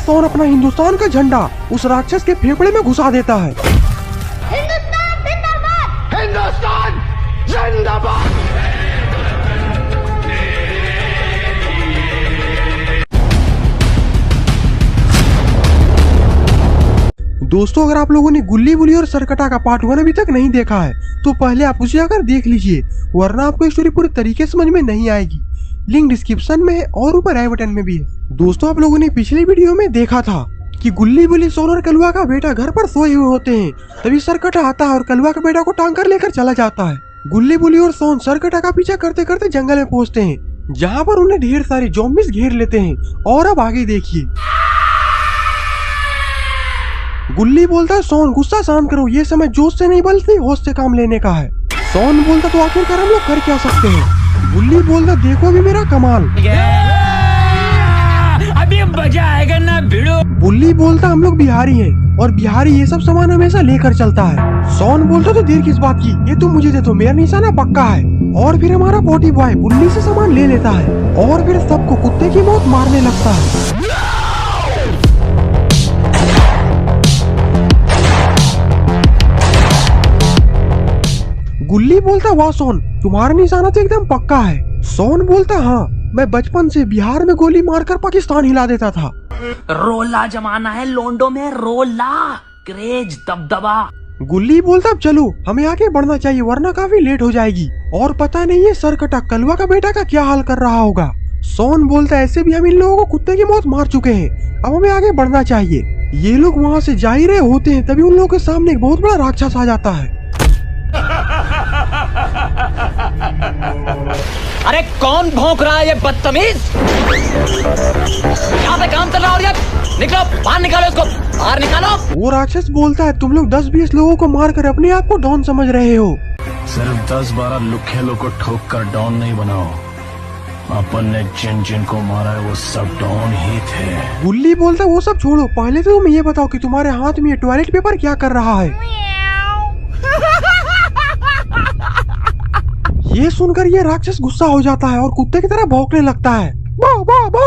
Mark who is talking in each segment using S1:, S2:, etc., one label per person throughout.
S1: सोन अपना हिंदुस्तान का झंडा उस राक्षस के फेफड़े में घुसा देता है।
S2: हिंदुस्तान जिंदाबाद! हिंदुस्तान जिंदाबाद!
S1: दोस्तों, अगर आप लोगों ने गुल्ली बुली और सरकटा का पार्ट 1 अभी तक नहीं देखा है तो पहले आप उसे जाकर देख लीजिए, वरना आपको स्टोरी पूरी तरीके से समझ में नहीं आएगी। लिंक डिस्क्रिप्शन में है और ऊपर आई बटन में भी है। दोस्तों, आप लोगों ने पिछली वीडियो में देखा था कि गुल्ली बुली, सोन और कलवा का बेटा घर पर सोए हुए होते हैं। तभी सरकटा आता है और कलवा के बेटा को टांग कर लेकर चला जाता है। गुल्ली बुली और सोन सरकटा का पीछा करते करते जंगल में पहुँचते हैं, जहाँ पर उन्हें ढेर सारे ज़ॉम्बीज़ घेर लेते हैं। और अब आगे देखिए। गुल्ली बोलता है, सोन गुस्सा शांत करो, ये समय जोश से नहीं बल्कि होश से काम लेने का है। सोन बोलता, तो आखिरकार हम लोग कर क्या सकते हैं? गुल्ली बोलता, देखो अभी मेरा कमाल।
S3: अभी मजा आएगा ना भिड़ो।
S1: गुल्ली बोलता, हम लोग बिहारी हैं और बिहारी ये सब सामान हमेशा लेकर चलता है। सोन बोलता, तो देर किस बात की, ये तुम मुझे दे दो, मेरा निशाना पक्का है। और फिर हमारा पोटी बॉय गुल्ली से सामान ले लेता है और फिर सबको कुत्ते की मौत मारने लगता है। गुल्ली बोलता, वाह सोन, तुम्हारा निशाना तो एकदम पक्का है। सोन बोलता, हाँ, मैं बचपन से बिहार में गोली मारकर पाकिस्तान हिला देता था।
S3: रोला जमाना है लोंडो में, रोला क्रेज दबदबा।
S1: गुल्ली बोलता, अब चलो हमें आगे बढ़ना चाहिए, वरना काफी लेट हो जाएगी और पता नहीं है सरकटा कलवा का बेटा का क्या हाल कर रहा होगा। सोन बोलता, ऐसे भी हम इन लोगों को कुत्ते की मौत मार चुके हैं, अब हमें आगे बढ़ना चाहिए। ये लोग वहाँ से जा ही रहे होते हैं, तभी उन लोगों के सामने एक बहुत बड़ा राक्षस आ जाता है।
S3: अरे कौन भौंक रहा है ये बदतमीज? यहाँ पे काम चल रहा है, निकलो बाहर, निकालो इसको बाहर निकालो।
S1: वो राक्षस बोलता है, तुम लोग 10-20 लोगों को मारकर अपने आप को डॉन समझ रहे हो।
S4: सिर्फ 10-12 लुखेलों को ठोक कर डॉन नहीं बनाओ, अपन ने जिन जिन को मारा है वो सब डॉन ही थे।
S1: गुल्ली बोलता, वो सब छोड़ो, पहले तो तुम ये बताओ कि तुम्हारे हाथ में ये टॉयलेट पेपर क्या कर रहा है। ये सुनकर ये राक्षस गुस्सा हो जाता है और कुत्ते की तरह भौंकने लगता है, बा बा बा।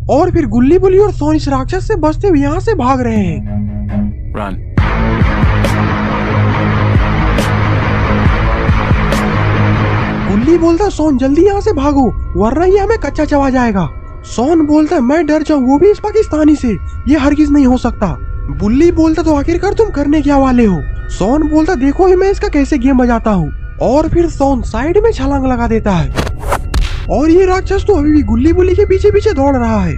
S1: और फिर गुल्ली बुली और सोन इस राक्षस से बचते हुए यहाँ से भाग रहे हैं।
S4: रन।
S1: गुल्ली बोलता, सोन जल्दी यहाँ से भागो, वरना ये हमें कच्चा चबा जाएगा। सोन बोलता, मैं डर जाऊँ, वो भी इस पाकिस्तानी से, ये हरगिज नहीं हो सकता। गुल्ली बोलता, तो आखिरकार तुम करने क्या वाले हो? सोन बोलता, देखो ही मैं इसका कैसे गेम बजाता हूँ। और फिर सोन साइड में छलांग लगा देता है और ये राक्षस तो अभी भी गुल्ली बुली के पीछे पीछे दौड़ रहा है।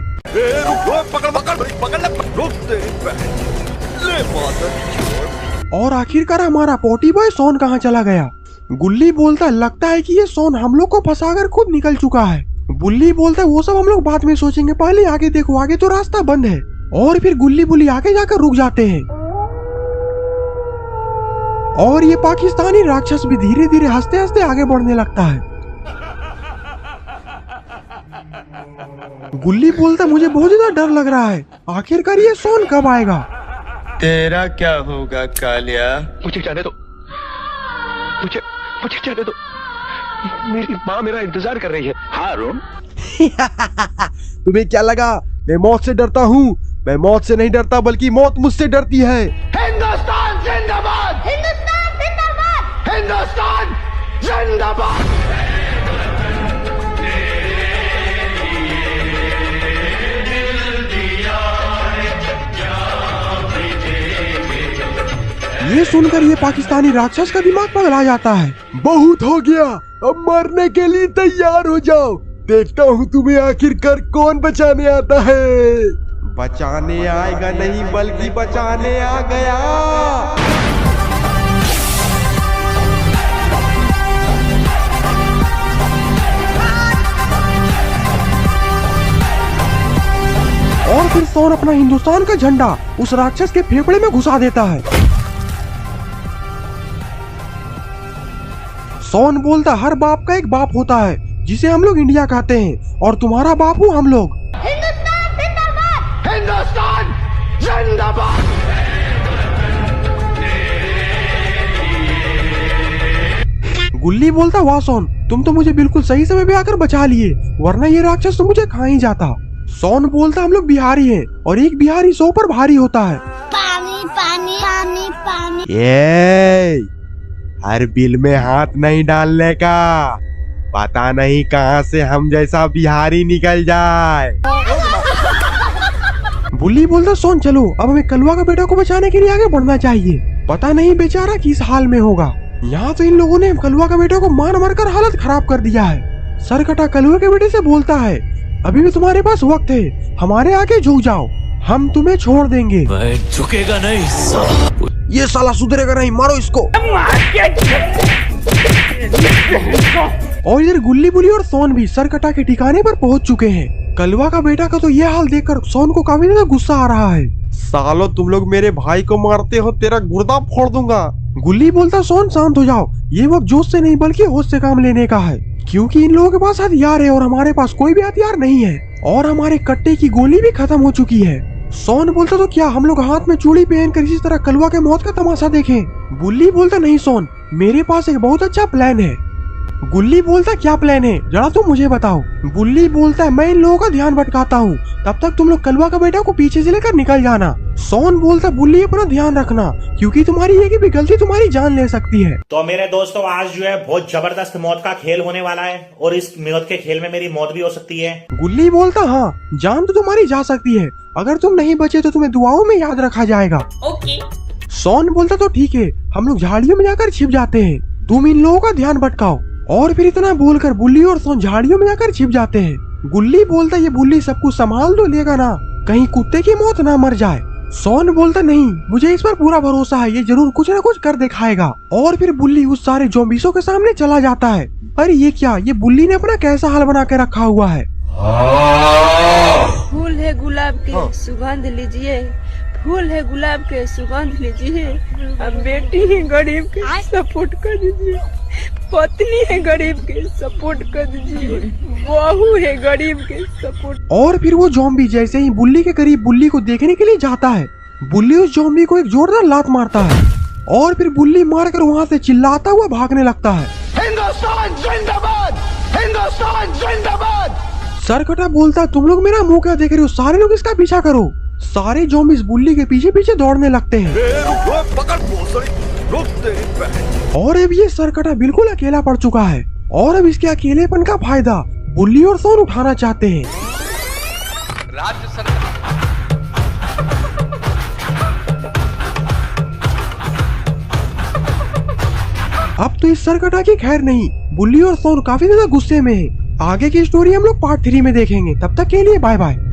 S1: और आखिरकार हमारा पोटी बॉय सोन कहाँ चला गया? गुल्ली बोलता, लगता है कि ये सोन हम लोग को फंसाकर खुद निकल चुका है। गुल्ली बोलता, वो सब हम लोग बाद में सोचेंगे, पहले आगे देखो, आगे तो रास्ता बंद है। और फिर गुल्ली बुली आगे जाकर रुक जाते हैं और ये पाकिस्तानी राक्षस भी धीरे धीरे हंसते हंसते आगे बढ़ने लगता है। गुल्ली बोलता, मुझे बहुत ज्यादा डर लग रहा है, आखिरकार ये सोन कब आएगा?
S5: तेरा क्या होगा कालिया?
S6: मुझे जाने दो, मुझे जाने दो, मेरी माँ मेरा इंतजार कर रही है।
S5: हारून
S1: तुम्हें क्या लगा मैं मौत से डरता हूँ? मैं मौत से नहीं डरता, बल्कि मौत मुझसे डरती है।
S2: हिंदुस्तान जिंदाबाद! हिंदुस्तान जिंदाबाद! हिंदुस्तान जिंदाबाद!
S1: ये सुनकर ये पाकिस्तानी राक्षस का दिमाग पगला जाता है। बहुत हो गया, अब मरने के लिए तैयार हो जाओ, देखता हूँ तुम्हें आखिरकार कौन बचाने आता है। बचाने आएगा नहीं, बल्कि बचाने आ गया। और फिर सोन अपना हिंदुस्तान का झंडा उस राक्षस के फेफड़े में घुसा देता है। सोन बोलता, हर बाप का एक बाप होता है, जिसे हम लोग इंडिया कहते हैं, और तुम्हारा बाप हूँ हम लोग।
S2: हिंदुस्तान जिंदाबाद! हिंदुस्तान जिंदाबाद!
S1: गुल्ली बोलता, वाह सोन, तुम तो मुझे बिल्कुल सही समय पे आकर बचा लिए, वरना ये राक्षस तो मुझे खा ही जाता। सोन बोलता हम लोग बिहारी हैं और एक बिहारी 100 पर भारी होता है।
S2: पानी पानी पानी पानी।
S1: ये हर बिल में हाथ नहीं डालने का, पता नहीं कहां से हम जैसा बिहारी निकल जाए। बुल्ली बोलता सोन चलो, अब हमें कलवा का बेटा को बचाने के लिए आगे बढ़ना चाहिए, पता नहीं बेचारा किस हाल में होगा। यहाँ तो इन लोगों ने कलवा का बेटा को मार मार कर हालत खराब कर दिया है। सरकटा कलवा के बेटे से बोलता है अभी भी तुम्हारे पास वक्त है, हमारे आगे झुक जाओ, हम तुम्हें छोड़ देंगे।
S4: झुकेगा नहीं साला।
S1: ये साला सुधरेगा नहीं, मारो इसको। और इधर गुल्ली बुली और सोन भी सरकटा के ठिकाने पर पहुंच चुके हैं। कलवा का बेटा का तो ये हाल देखकर सोन को काफी ज्यादा गुस्सा आ रहा है। सालो तुम लोग मेरे भाई को मारते हो, तेरा गुर्दा फोड़ दूंगा। गुल्ली बोलता सोन शांत हो जाओ, ये वक्त जोश से नहीं बल्कि होश से काम लेने का है, क्योंकि इन लोगों के पास हथियार है और हमारे पास कोई भी हथियार नहीं है और हमारे कट्टे की गोली भी खत्म हो चुकी है। सोन बोलता तो क्या हम लोग हाथ में चूड़ी पहनकर इसी तरह कलवा के मौत का तमाशा देखें? बुल्ली बोलता नहीं सोन, मेरे पास एक बहुत अच्छा प्लान है। गुल्ली बोलता क्या प्लान है, जरा तुम मुझे बताओ। बुल्ली बोलता है मैं इन लोगों का ध्यान भटकाता हूँ, तब तक तुम लोग कलवा का बेटा को पीछे से लेकर निकल जाना। सोन बोलता बुल्ली अपना ध्यान रखना, क्योंकि तुम्हारी एक भी गलती तुम्हारी जान ले सकती है।
S7: तो मेरे दोस्तों आज जो है बहुत जबरदस्त मौत का खेल होने वाला है और इस मौत के खेल में मेरी मौत भी हो सकती है।
S1: गुल्ली बोलता हाँ, जान तो तुम्हारी जा सकती है, अगर तुम नहीं बचे तो तुम्हें दुआओं में याद रखा जाएगा।
S3: ओके।
S1: सोन बोलता तो ठीक है, हम लोग झाड़ियों में जाकर छिप जाते हैं, तुम इन लोगों का ध्यान भटकाओ। और फिर इतना बोलकर बुल्ली और सोन झाड़ियों में जाकर छिप जाते हैं। गुल्ली बोलता ये बुल्ली सब कुछ संभाल तो लेगा ना, कहीं कुत्ते की मौत ना मर जाए। सोन बोलता नहीं, मुझे इस पर पूरा भरोसा है, ये जरूर कुछ न कुछ कर दिखाएगा। और फिर बुल्ली उस सारे ज़ॉम्बीज़ों के सामने चला जाता है। अरे ये क्या, ये बुल्ली ने अपना कैसा हाल बना के रखा हुआ है।
S8: फूल है गुलाब के सुगंध लीजिए, फूल है गुलाब के सुगंध लीजिए, अब बेटी है गरीब के सपोर्ट कर दीजिए, पत्नी है गरीब के सपोर्ट कर दीजिए, बहू है गरीब के सपोर्ट।
S1: और फिर वो ज़ॉम्बी जैसे ही बुल्ली के करीब बुल्ली को देखने के लिए जाता है, बुल्ली उस ज़ॉम्बी को एक जोरदार लात मारता है और फिर बुल्ली मारकर वहाँ से चिल्लाता हुआ भागने लगता है।
S2: हिंदुस्तान जिंदाबाद, हिंदुस्तान जिंदाबाद।
S1: सरकटा बोलता तुम लोग मेरा मुंह क्या देख रहे हो, सारे लोग इसका पीछा करो। सारे ज़ॉम्बीज़ बुल्ली के पीछे पीछे दौड़ने लगते हैं और अब ये सरकटा बिल्कुल अकेला पड़ चुका है और अब इसके अकेलेपन का फायदा बुल्ली और सोन उठाना चाहते हैं। अब तो इस सरकटा की खैर नहीं, बुल्ली और सोन काफी ज्यादा गुस्से में है। आगे की स्टोरी हम लोग पार्ट 3 में देखेंगे, तब तक के लिए बाय बाय।